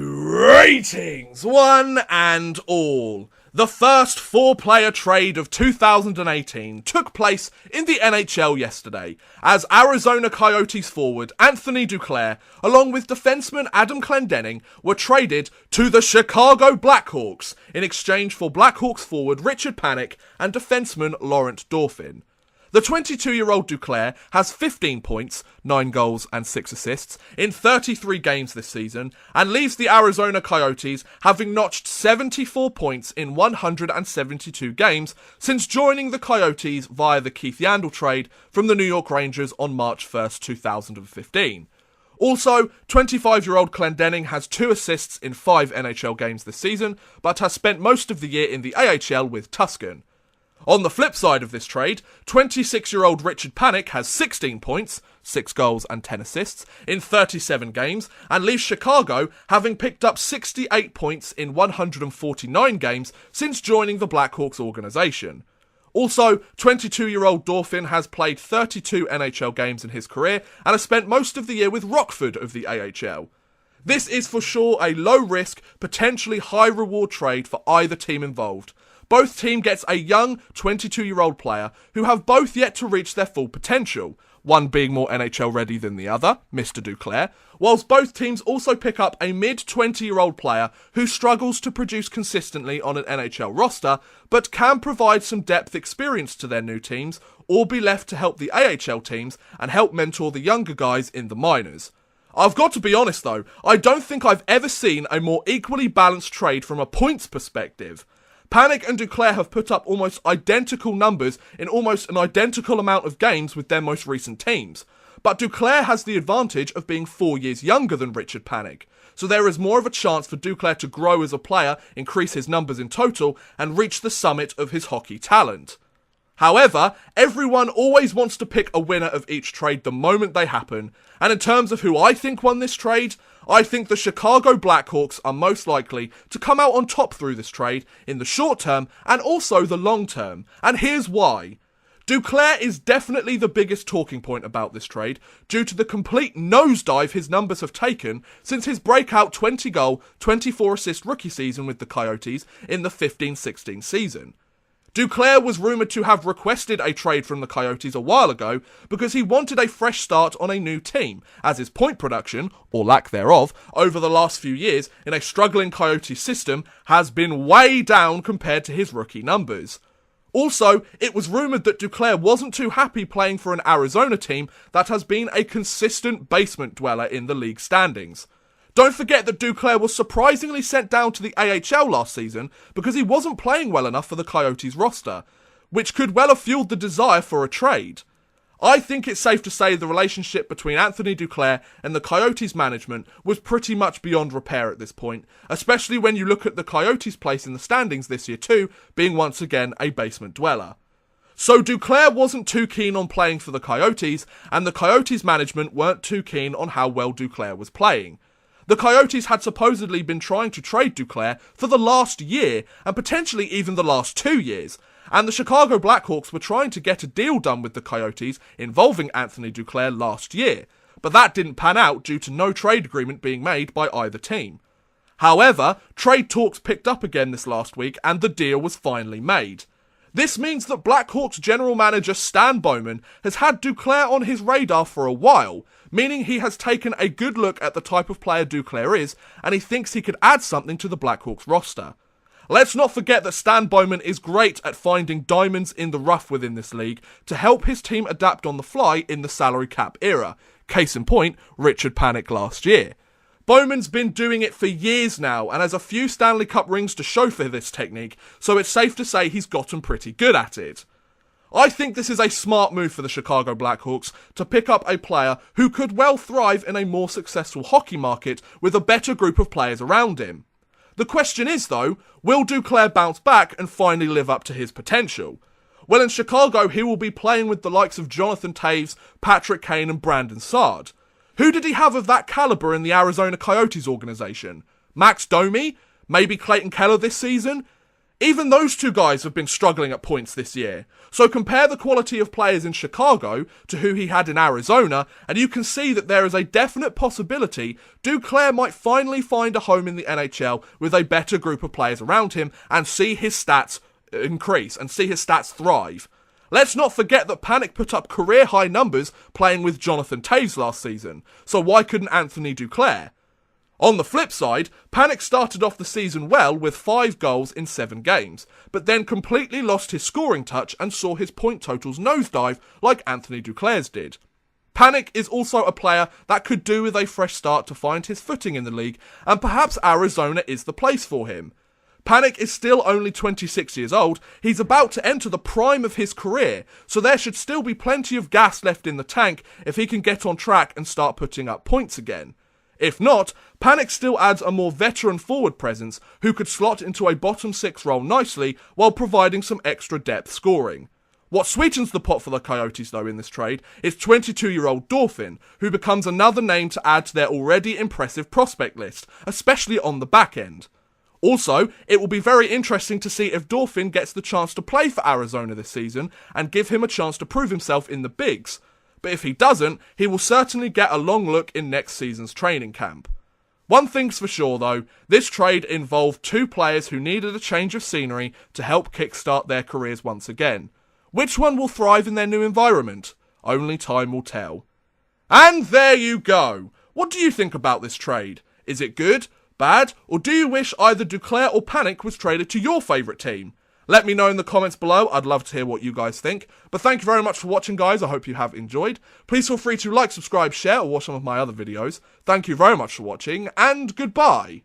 Greetings, one and all. The first four-player trade of 2018 took place in the NHL yesterday, as Arizona Coyotes forward Anthony Duclair, along with defenseman Adam Clendening, were traded to the Chicago Blackhawks in exchange for Blackhawks forward Richard Panik and defenseman Laurent Dauphin. The 22-year-old Duclair has 15 points, 9 goals and 6 assists in 33 games this season, and leaves the Arizona Coyotes having notched 74 points in 172 games since joining the Coyotes via the Keith Yandle trade from the New York Rangers on March 1st, 2015. Also, 25-year-old Clendening has 2 assists in 5 NHL games this season, but has spent most of the year in the AHL with Tuscan. On the flip side of this trade, 26-year-old Richard Panik has 16 points, 6 goals and 10 assists in 37 games, and leaves Chicago having picked up 68 points in 149 games since joining the Blackhawks organisation. Also, 22-year-old Dauphin has played 32 NHL games in his career and has spent most of the year with Rockford of the AHL. This is for sure a low-risk, potentially high-reward trade for either team involved. Both team gets a young 22-year-old player who have both yet to reach their full potential, one being more NHL ready than the other, Mr. Duclair, whilst both teams also pick up a mid-20-year-old player who struggles to produce consistently on an NHL roster, but can provide some depth experience to their new teams, or be left to help the AHL teams and help mentor the younger guys in the minors. I've got to be honest though, I don't think I've ever seen a more equally balanced trade from a points perspective. Panik and Duclair have put up almost identical numbers in almost an identical amount of games with their most recent teams. But Duclair has the advantage of being 4 years younger than Richard Panik, so there is more of a chance for Duclair to grow as a player, increase his numbers in total, and reach the summit of his hockey talent. However, everyone always wants to pick a winner of each trade the moment they happen, and in terms of who I think won this trade, I think the Chicago Blackhawks are most likely to come out on top through this trade in the short term and also the long term, and here's why. Duclair is definitely the biggest talking point about this trade due to the complete nosedive his numbers have taken since his breakout 20-goal, 24-assist rookie season with the Coyotes in the 15-16 season. Duclair was rumoured to have requested a trade from the Coyotes a while ago because he wanted a fresh start on a new team, as his point production, or lack thereof, over the last few years in a struggling Coyotes system has been way down compared to his rookie numbers. Also, it was rumoured that Duclair wasn't too happy playing for an Arizona team that has been a consistent basement dweller in the league standings. Don't forget that Duclair was surprisingly sent down to the AHL last season because he wasn't playing well enough for the Coyotes roster, which could well have fueled the desire for a trade. I think it's safe to say the relationship between Anthony Duclair and the Coyotes management was pretty much beyond repair at this point, especially when you look at the Coyotes' place in the standings this year too, being once again a basement dweller. So Duclair wasn't too keen on playing for the Coyotes, and the Coyotes management weren't too keen on how well Duclair was playing. The Coyotes had supposedly been trying to trade Duclair for the last year, and potentially even the last 2 years, and the Chicago Blackhawks were trying to get a deal done with the Coyotes involving Anthony Duclair last year, but that didn't pan out due to no trade agreement being made by either team. However, trade talks picked up again this last week, and the deal was finally made. This means that Blackhawks general manager Stan Bowman has had Duclair on his radar for a while, meaning he has taken a good look at the type of player Duclair is, and he thinks he could add something to the Blackhawks roster. Let's not forget that Stan Bowman is great at finding diamonds in the rough within this league to help his team adapt on the fly in the salary cap era. Case in point, Richard Panik last year. Bowman's been doing it for years now and has a few Stanley Cup rings to show for this technique, so it's safe to say he's gotten pretty good at it. I think this is a smart move for the Chicago Blackhawks to pick up a player who could well thrive in a more successful hockey market with a better group of players around him. The question is though, will Duclair bounce back and finally live up to his potential? Well, in Chicago he will be playing with the likes of Jonathan Toews, Patrick Kane and Brandon Saad. Who did he have of that calibre in the Arizona Coyotes organisation? Max Domi? Maybe Clayton Keller this season? Even those two guys have been struggling at points this year. So compare the quality of players in Chicago to who he had in Arizona, and you can see that there is a definite possibility Duclair might finally find a home in the NHL with a better group of players around him and see his stats increase and see his stats thrive. Let's not forget that Panik put up career-high numbers playing with Jonathan Toews last season, so why couldn't Anthony Duclair? On the flip side, Panik started off the season well with 5 goals in 7 games, but then completely lost his scoring touch and saw his point totals nosedive like Anthony Duclair's did. Panik is also a player that could do with a fresh start to find his footing in the league, and perhaps Arizona is the place for him. Panik is still only 26 years old, he's about to enter the prime of his career, so there should still be plenty of gas left in the tank if he can get on track and start putting up points again. If not, Panik still adds a more veteran forward presence who could slot into a bottom 6 role nicely while providing some extra depth scoring. What sweetens the pot for the Coyotes though in this trade is 22-year-old Dauphin, who becomes another name to add to their already impressive prospect list, especially on the back end. Also, it will be very interesting to see if Dauphin gets the chance to play for Arizona this season and give him a chance to prove himself in the bigs. But if he doesn't, he will certainly get a long look in next season's training camp. One thing's for sure though, this trade involved 2 players who needed a change of scenery to help kickstart their careers once again. Which one will thrive in their new environment? Only time will tell. And there you go! What do you think about this trade? Is it good, bad, or do you wish either Duclair or Panik was traded to your favourite team? Let me know in the comments below, I'd love to hear what you guys think. But thank you very much for watching guys, I hope you have enjoyed. Please feel free to like, subscribe, share, or watch some of my other videos. Thank you very much for watching, and goodbye!